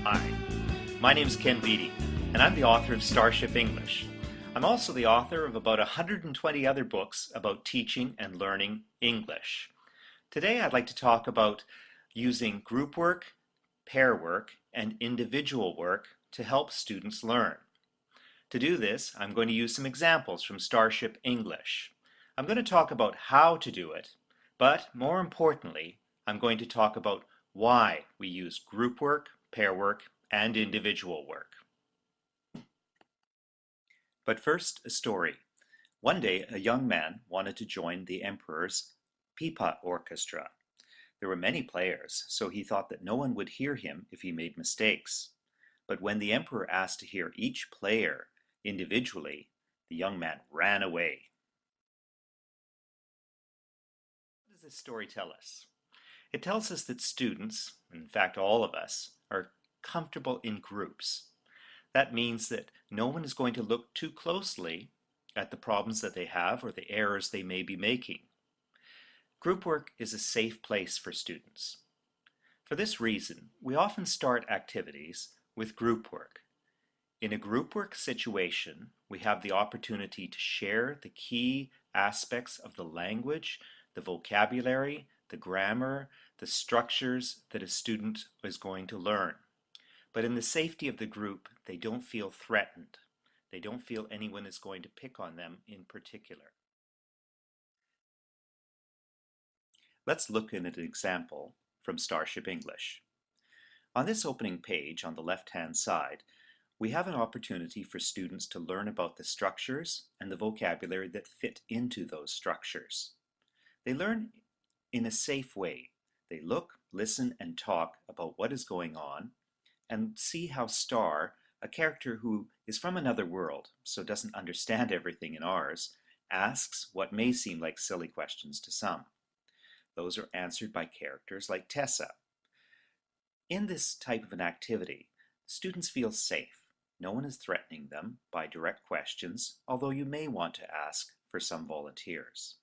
Hi, my name is Ken Beattie, and I'm the author of Starship English. I'm also the author of about 120 other books about teaching and learning English. Today I'd like to talk about using group work, pair work, and individual work to help students learn. To do this, I'm going to use some examples from Starship English. I'm going to talk about how to do it, but more importantly, I'm going to talk about why we use group work, pair work, and individual work. But first, a story. One day, a young man wanted to join the emperor's pipa orchestra. There were many players, so he thought that no one would hear him if he made mistakes. But when the emperor asked to hear each player individually, the young man ran away. What does this story tell us? It tells us that students, in fact all of us, are comfortable in groups. That means that no one is going to look too closely at the problems that they have or the errors they may be making. Group work is a safe place for students. For this reason, we often start activities with group work. In a group work situation, we have the opportunity to share the key aspects of the language, the vocabulary, the grammar, the structures that a student is going to learn. But in the safety of the group, they don't feel threatened. They don't feel anyone is going to pick on them in particular. Let's look at an example from Starship English. On this opening page on the left-hand side, we have an opportunity for students to learn about the structures and the vocabulary that fit into those structures. They learn in a safe way. They look, listen, and talk about what is going on and see how Star, a character who is from another world, so doesn't understand everything in ours, asks what may seem like silly questions to some. Those are answered by characters like Tessa. In this type of an activity, students feel safe. No one is threatening them by direct questions, although you may want to ask for some volunteers.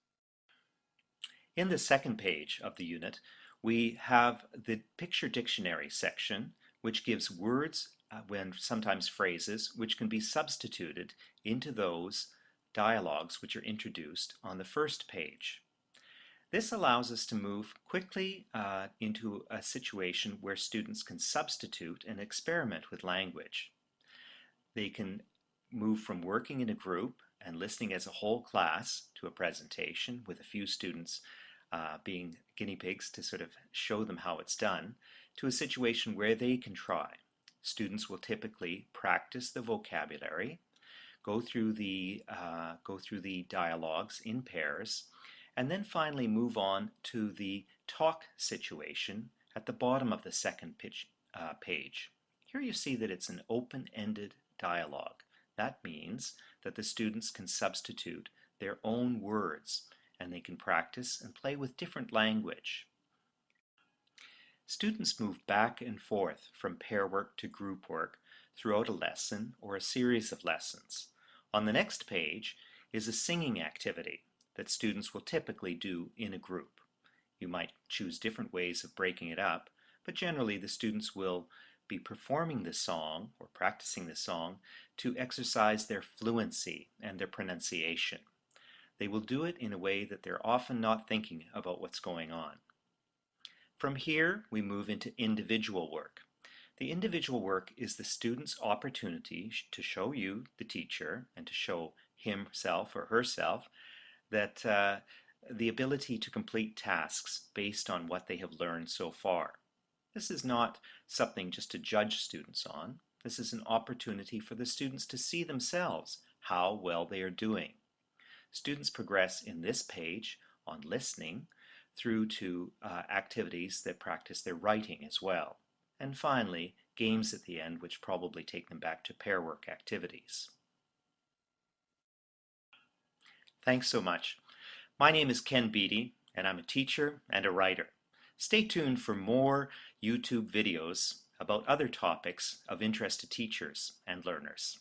In the second page of the unit, we have the picture dictionary section, which gives words and sometimes phrases which can be substituted into those dialogues which are introduced on the first page. This allows us to move quickly into a situation where students can substitute and experiment with language. They can move from working in a group and listening as a whole class to a presentation with a few students being guinea pigs to sort of show them how it's done, to a situation where they can try. Students will typically practice the vocabulary, go through the dialogues in pairs, and then finally move on to the talk situation at the bottom of the second page. Here you see that it's an open-ended dialogue. That means that the students can substitute their own words and they can practice and play with different language. Students move back and forth from pair work to group work throughout a lesson or a series of lessons. On the next page is a singing activity that students will typically do in a group. You might choose different ways of breaking it up, but generally the students will be performing the song or practicing the song to exercise their fluency and their pronunciation. They will do it in a way that they're often not thinking about what's going on. From here, we move into individual work. The individual work is the student's opportunity to show you, the teacher, and to show himself or herself that the ability to complete tasks based on what they have learned so far. This is not something just to judge students on. This is an opportunity for the students to see themselves how well they are doing. Students progress in this page on listening through to activities that practice their writing as well. And finally, games at the end which probably take them back to pair work activities. Thanks so much. My name is Ken Beattie, and I'm a teacher and a writer. Stay tuned for more YouTube videos about other topics of interest to teachers and learners.